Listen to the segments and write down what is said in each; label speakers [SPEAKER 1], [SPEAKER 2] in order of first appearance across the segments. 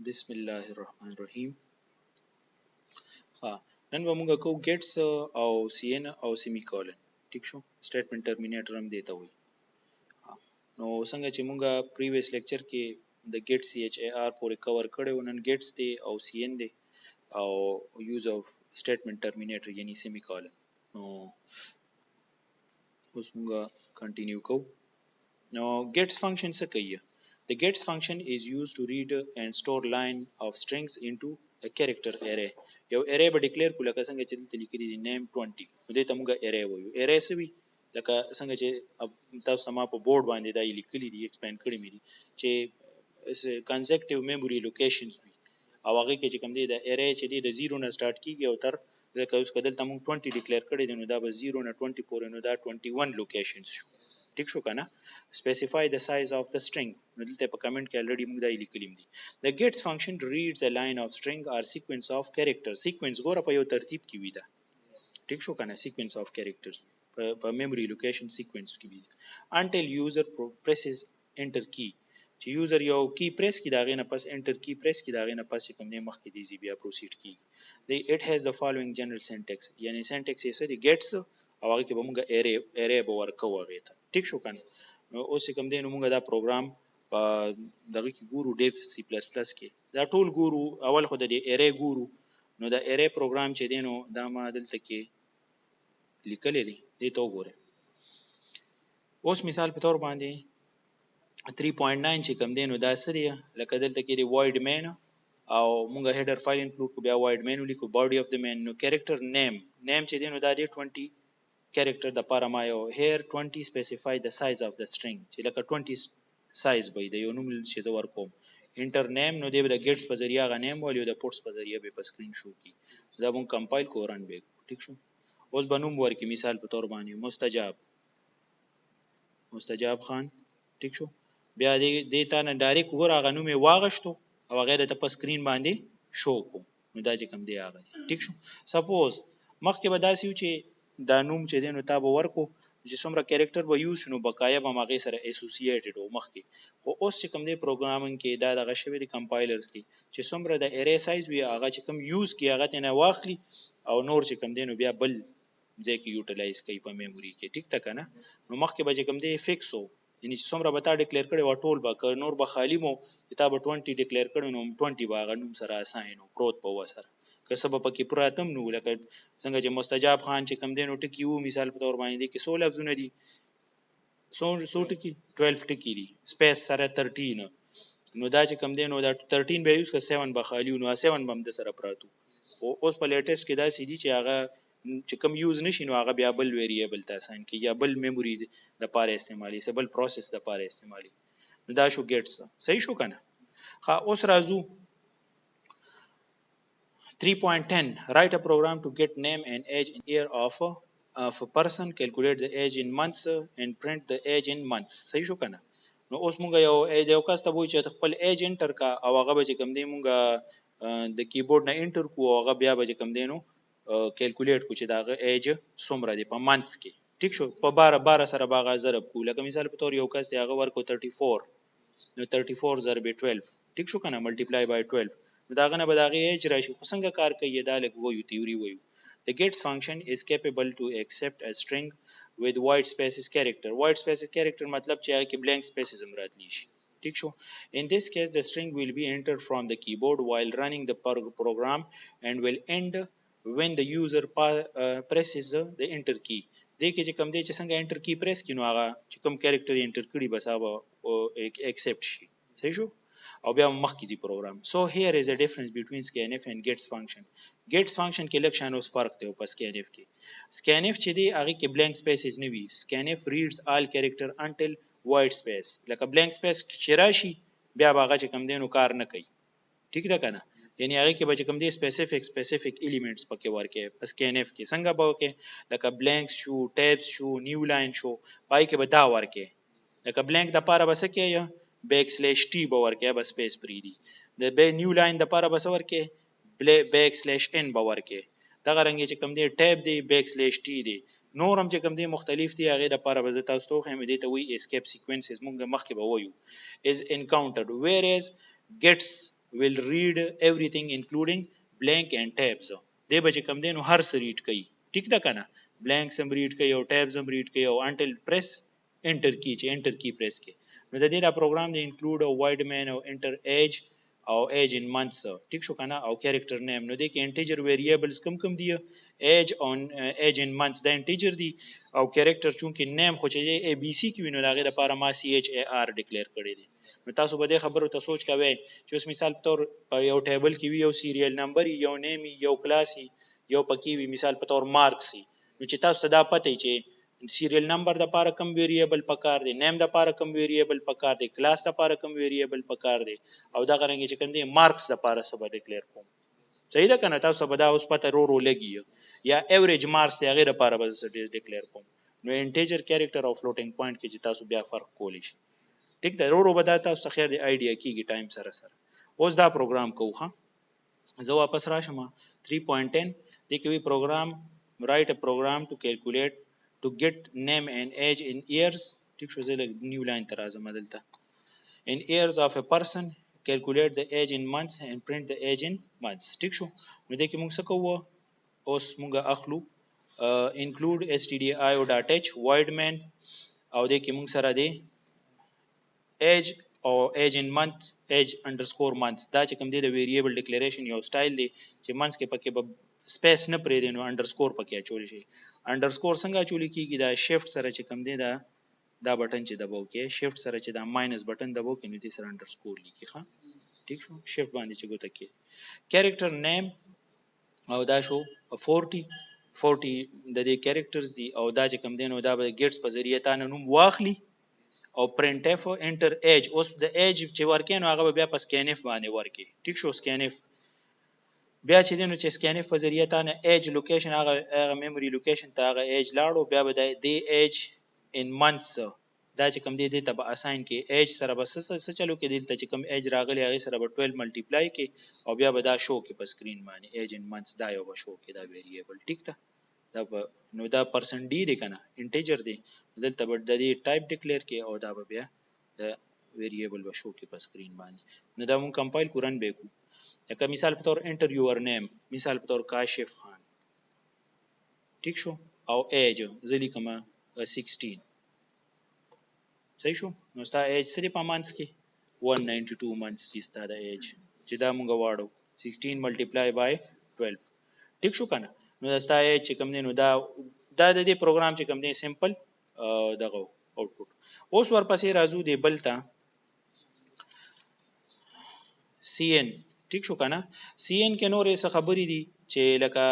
[SPEAKER 1] بسم الله الرحمن الرحیم. ها، نن به موږ کو گیټس او سی ان او سیمی کولن. ٹھیک شو، سټیټمنټ ټرمینیټر هم دیتا وي. نو څنګه چې موږ پریویس لیکچر کې د گیټ سی ایچ ای آر پورې کور کړو، نن گیټس دی او سی ان دی او یوز اف سټیټمنټ ټرمینیټر یعنی سیمی کولن. نو اوس موږ کنټینیو کوو. Now, gets function څه کوي؟ The gets function is used to read and store line of strings into a character array. یو array به ډیکلیئر کو، لکه څنګه چې دلته لیکلي دي name 20، نو دې ته موږ array وایو. array څه وي؟ لکه څنګه چې تاسو ما په بورډ باندې دا لیکلي دي، ایکسپلین کړی مې دي چې consecutive memory locations وي، او هغه کې چې کوم دی د array چې دی د 0 نه سٹارټ کیږي او تر لکه اوس کدل ته موږ 20 ډیکلیئر کړی دی، نو دا به 0 نه 20 پورې، نو دا 21 لوکیشنز شو. ٹھیک شو کنه؟ specify the size of the string. نو دلته په کمنټ کې الریډي موږ دا لیکلیم دي. The gets function reads a line of string or sequence of characters. sequence ګوره په یو ترتیب کې وي دا. ٹھیک شو کنه؟ sequence of characters په memory location sequence کې وي until user presses enter key. چې یوزر یو کی پریس کی داغه نه پس انټر کی پریس کی داغه نه پس کوم نه مخ کې دی بیا پروسیډ کی. It has the following general syntax. یعنی syntax یې څه دی؟ gets او هغه کې به موږ array به ورکو هغه ته. ٹھیک شو کنه؟ نو اوس کوم دی نو موږ دا پروګرام په دغه کې ګورو ډیف سی پلس پلس کې دا ټول ګورو. اول خو د array ګورو. نو دا array پروګرام چې دی نو دا ما دلته کې لیکل دي، دې ته وګوره. اوس مثال په تور باندې 3.9 چې کوم دی نو دا سری لکه دلته کې دی void main او موږ header file include کو، بیا void main لیکو body of the main. نو character name چې دی نو دا دی 20 character د پاره ما یو here 20 specify the size of the string چې لکه 20 size به دی یو نوم چې زه ورکوم. انټر نیم نو دی د گیټس په ذریعہ غ نیم ولیو د پورټس په ذریعہ به په سکرین شو کی. دا مون کمپایل کو رن به. ٹھیک شو؟ اوس بنوم ورکی مثال په تور باندې مستجاب خان. ٹھیک شو؟ بیا دې تا نه ډایرکټ ورغه نوم واغشتو او غیر ته په سکرین باندې شو کو. نو دا چې کوم دی هغه. ٹھیک شو؟ سپوز مخکې به داسې و چې دا نوم چې دی نو تا به ورکو چې څومره کریکټر به یوز شنو بقایا به ماغه سره اسوسییټډ او مخکې. او اوس چې کوم دی پروګرامینګ کې دا دغه شوی دی کمپایلرز کې چې څومره د ارې سایز وی هغه چې کوم یوز کی هغه ته نه واخلي او نور چې کوم دی نو بیا بل ځکه یوټیلایز کوي په میموري کې. ټیک تا کنه؟ نو مخکې به چې کوم دی فکس وو، یعنی څومره به تا ډیکلیئر کړي و ټول به نور به خالی مو کتاب 20 ډیکلیئر کړي نو 20 به غنوم سره اساین او پروت په وسره که سبب پکې پراتم نو لکه څنګه چې مستجاب خان چې کم دین او ټکی وو مثال په تور باندې کې 16 لفظونه دي، 100 ټکی 12 ټکی دي سپیس سره 13. نو دا چې کم دین نو دا 13 به یوز ک 7 به خالی نو 7 به هم د سره پراتو. او اوس په لیټیسټ کې دا سې دي چې هغه چې کم یوز نشي نو هغه بیا بل ویریبل ته اساین کې یا بل میموري د پاره استعمالي سبل پروسس د پاره استعمالي. نو دا شو گیټس. صحیح شو کنه؟ ها اوس راځو 3.10. Write a program to get name and age and year of a person, calculate the age in months and print the age in months. صحیح شو کنه؟ نو اوس مونږ یو کس ته وایو چې خپل ایج انټر کا او هغه به کوم دی مونږ د کیبورډ نه انټر کو او هغه بیا به کوم دی نو کیلکولیټ کو چې داغه ایج څومره دی په منث کې. ٹھیک شو؟ په 12 سره باغ ضرب کو. لکه مثال په تور یو کس دی هغه ورکو 34 نو 34 ضرب 12. ٹھیک شو کنه؟ ملټیپلای بای 12. داغه نه به داغه ایج راشي. خو څنګه کار کوي دا لګ وایو تیوري وایو. The gets function is capable to accept a string with white spaces character. White spaces character مطلب چې هغه کې blank spaces هم راتلی شي. ٹھیک شو؟ In this case the string will be entered from the keyboard while running the program and will end when the user presses the enter key. دې کې چې کوم دی چې څنګه enter key press کینو هغه چې کوم character enter کړي بس هغه accept شي. صحیح شو؟ او بیا مخکې دی پروګرام. So here is a difference between scanf and gets function. gets function کې لکشن اوس فرق دی په scanf کې. scanf چې دی هغه کې blank spaces نه وي. scanf reads all character until white space. لکه blank space چې راشي بیا هغه چې کوم دی نو کار نه کوي. ٹھیک ده کنه؟ یعنی هغه کې به کوم دی specific elements پکې ورکه پس scanf کې څنګه به وکي لکه blanks شو tabs شو new line شو پای کې به دا ورکه لکه blank د پاره بس کې یا \t به ورکه بس سپیس پری دی د نیو لاین د پاره بس ورکه \n به ورکه دا رنګ چې کوم دی ټیب دی \t دی نورم چې کوم دی مختلف دی هغه د پاره بس تاسو ته هم دی ته وی اسکیپ سیکوینسز مونږ مخکې به وایو is encountered whereas gets will read everything including blank and tabs. دی به چې کوم دی نو هر څه ریډ کوي. ټیک ده کنه؟ بلانک سم ریډ کوي او ټیبز هم ریډ کوي او انټل پریس انټر کی چې انټر کی پریس کی. نو د دې دا پروګرام دی انکلود او وایډ مین او انټر ایج او ایج ان منثس. ټیک شو کنه؟ او کیریکټر نیم. نو دی کې انټیجر ویریبلز کم کم دی. ایج اون ایج ان منثس دا انټیجر دی او کیریکټر چونکه نیم خو چې ای بی سی کې وینو داغه لپاره ما سی ایچ ای آر ډیکلیئر کړی دی. نو تاسو به دې خبرو ته سوچ کوئ چې اوس مثال په تور یو ټیبل کې وي یو سیریل نمبر یو نیم یو کلاس یو پکې وي مثال په تور مارکس نو چې تاسو ته دا پته چې سیریل نمبر د لپاره کم ویریبل پکار دی، نیم د لپاره کم ویریبل پکار دی، کلاس د لپاره کم ویریبل پکار دی او دا غرنګ چې کوم دی مارکس د لپاره څه به ډیکلیئر کوم. صحیح ده کنه؟ تاسو به دا اوس پته رو لګي یا ایوریج مارکس یا غیر لپاره به څه ډیکلیئر کوم. نو انټیجر کیریکټر او فلوټینګ پوینټ کې چې تاسو بیا فرق کولی شي. ټیک ده؟ رو به دا تاسو خیر دی آیډیا کیږي ټایم سره سره. اوس دا پروګرام کوو. ها زه واپس راشم 3.10 دی کې وی پروګرام write a program to calculate to get name and age in years. ټیک شو؟ زه نیو لاین تر راځم دلته. in years of a person calculate the age in months and print the age in months. ټیک شو؟ نو دې کې موږ څه کوو؟ اوس موږ اخلو include stdio.h void main او دې کې موږ سره دی age او age in months age underscore months دا چې کوم دی د ویریبل ډیکلیریشن یو سټایل دی چې منځ کې پکې به سپیس نه پرې دی نو انډرسکور پکې اچول شي. انډرسکور څنګه اچول کیږي؟ دا شیفت سره چې کوم دی دا بٹن چې دباو کې شیفت سره چې دا ماینس بٹن دباو کې نو دې سره انډرسکور لیکي. ښه ټیک شو؟ شیفت باندې چې ګوته کې کیریکټر نیم او دا شو 40 د دې کیریکټرز دي او دا چې کوم دی نو دا به ګیټس په ذریعہ تا نوم واخلي او پرنٹ اف انټر ایج. اوس د ایج چې ورکې نو هغه بیا په سکین اف باندې ورکې. ټیک شو؟ سکین اف بیا چې دینو چې سکین اف په ذریعہ تا نه ایج لوکیشن هغه میموري لوکیشن ته هغه ایج لاړو بیا به د ایج ان منثس دا چې کوم دی ته به اساین کې ایج سره به څه چلو کې دلته چې کوم ایج راغلی هغه سره به 12 ملټیپلای کې او بیا به دا شو کې په سکرین باندې ایج ان منثس دا یو به شو کې دا ویریبل. ټیک ده؟ دا نو دا پرسنټ ډی دی کنه انټیجر دی دلته به د دې ټایپ ډیکلیئر کې او دا به بیا د ویریبل به شو کې په سکرین باندې. نو دا مون کمپایل کو رن به کو لکه مثال په تور انټر یور نیم مثال په تور کاشف خان. ټیک شو؟ او ایج زلی کما 16. صحیح شو؟ نو ستا ایج سری په مانس کې 192 مانس دي ستا د ایج چې دا مونږ واړو 16 ملټیپلای بای 12. ټیک شو کنه؟ نو دا ستا ایج چې کوم دی نو دا د دې پروګرام چې کوم دی سمپل دغه آوټپوټ. اوس ورپسې راځو دی بل ته سی ان. ټیک شو کنه؟ سی ان کې نورې څه خبرې دي چې لکه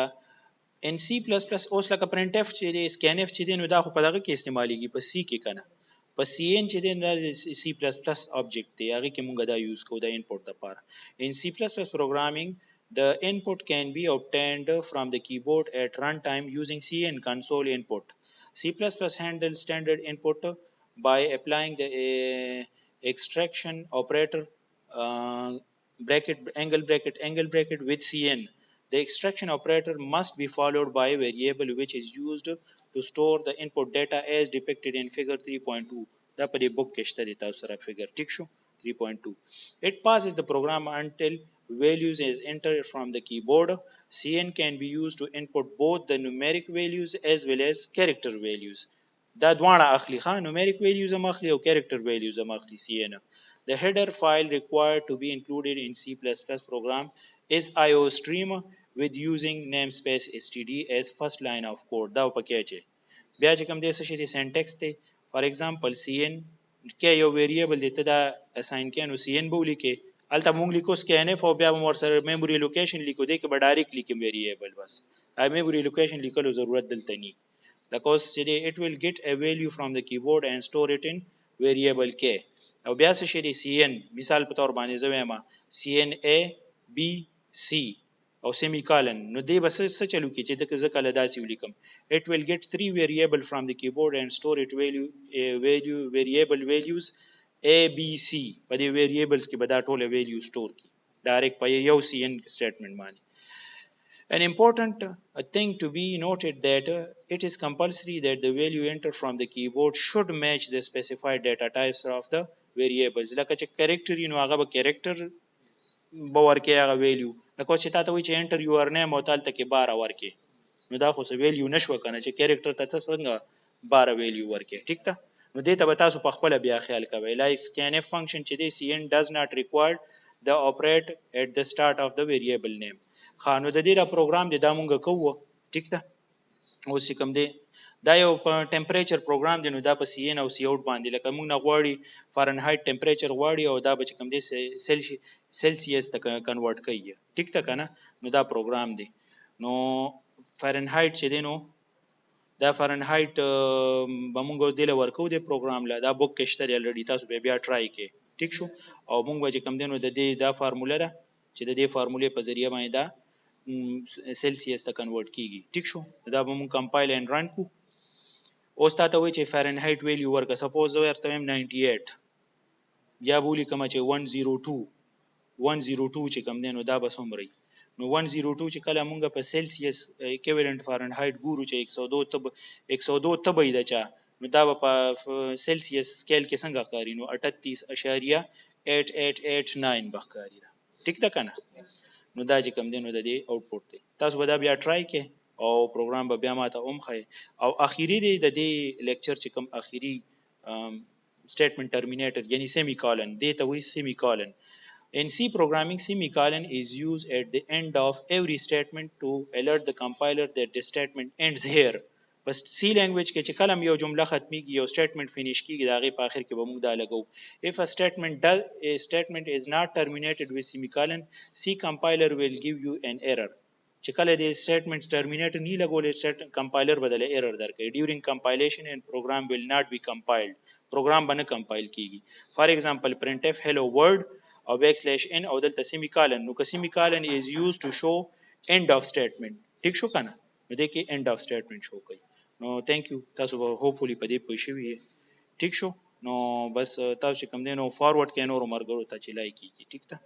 [SPEAKER 1] ان سی پلس پلس اوس لکه پرنٹ اف چې دی سکین اف چې دی نو دا خو په دغه کې استعمالیږي په سی کې کنه. په سی ان چې دی دا سی پلس پلس آبجیکټ دی هغه کې مونږ دا یوز کوو د انپوټ لپاره. ان سی پلس پلس پروګرامینګ the input can be obtained from the keyboard at runtime using cn console input. C++ handles standard input by applying the extraction operator angle bracket with cn. The extraction operator must be followed by a variable which is used to store the input data as depicted in figure 3.2. دا په دې بوک کې شته دی تاسو سره فګر. ټیک شو؟ 3.2. It passes the program until values is entered from the keyboard. Cn can be used to input both the numeric values as well as character values. دا دواړه اخلي. ها numeric values هم اخلي او character values هم اخلي Cn. The header file required to be included in C++ program is iostream with using namespace std as first line of code. دا پکې اچي. بیا چې کوم دې څه شي سینټیکس ته فار ایگزامپل Cn کې یو ویریبل دی ته دا اساین کې نو Cn به ولیکي الته مونږ لیکو سکین اف او بیا مور سره میموري لوکیشن لیکو دی کې به ډایرکټ لیکم ویریبل بس ا میموري لوکیشن لیکلو ضرورت دلته ني. لکه اوس چې it will get a value from the keyboard and store it in variable k او بیا څه شي Cn مثال په تور باندې زویما Cn a b c او سیمی کالن نو دی بس څه چلو کې چې دغه ځکه لداسي ولیکم it will get three variable from the keyboard and store it variable values a b c په دې variables کې به دا ټول value store کی ډایرکټ په یو cn statement باندې. An important thing to be noted that it is compulsory that the value entered from the keyboard should match the specified data types of the variables. لکه چې character نو هغه به character به ورکې هغه ویلیو لکه چې تا ته وایي چې انټر یور نیم او تالته کې 12 ورکې نو دا خو څه ویلیو نشوه که نه چې کیریکټر ته څه څنګه 12 ویلیو ورکې ټیک ده نو دې ته به تاسو په خپله بیا خیال کوئ لایک scanf function چې دی cn does not require the operate at the start of the variable name ښه نو د دې دا پروګرام دی دا مونږ کوو ټیک ده اوس چې کوم دی دا یو په ټمپریچر پروګرام دی نو دا په سی ان او سی اوټ باندې لکه موږ نه غواړي فارنهایت ټمپریچر غواړي او دا به چې کوم دی سیلسیس ته کنورټ کوي ټیک ده کنه نو دا پروګرام دی نو فارنهایت چې دی نو دا فارنهایت به موږ دله ورکو دی پروګرام لا دا بوک کې شته الریډي تاسو به بیا ټرای کې ټیک شو او موږ به چې کوم دی نو د دې دا فارموله ده چې د دې فارمولې په ذریعہ باندې دا سیلسیس ته کنورټ کیږي ټیک شو دا به موږ کمپایل اینڈ رن کو اوس تاسو وایي چې فارنهایت ویلیو ورکه سپوز ورته 98 یا بولی کما چې 102 چې کوم دی نو دا به څومره نو 102 چې کله مونږ په سیلسیس ایکویولنت فارنهایت ګورو چې 102 تبې ده چا نو دا په سیلسیس سکیل کې څنګه ښکاري نو 38.889 بخکاری ده ټیک ده کنه نو دا چې کوم دی نو د دې آوټپوټ دی تاسو به دا بیا ټرای کې او پروګرام به بیا ماته خی او اخیری دی د دې لیکچر چې کوم اخیری statement terminator yani semicolon data with semicolon in C programming semicolon is used at the end of every statement to alert the compiler that the statement ends here بس C language کې چې کلم یو جمله ختميږي یو statement finish کیږي دا غي په اخر کې به موږ دا لګو if a statement is not terminated with semicolon C compiler will give you an error چې کله د statement terminate نه لګول compiler بدله error درکړي during compilation and program will not be compiled program باندې compile کیږي for example printf hello world او \n او دلته semicolon نو که semicolon is used to show end of statement ټیک شو کنه نو دې کې end of statement شو کوي نو thank you تاسو به hopefully په دې پوه شئ ټیک شو نو بس تاسو کوم دی نو فارورډ کې نور مرګرو ته چلای کیږي ټیک ده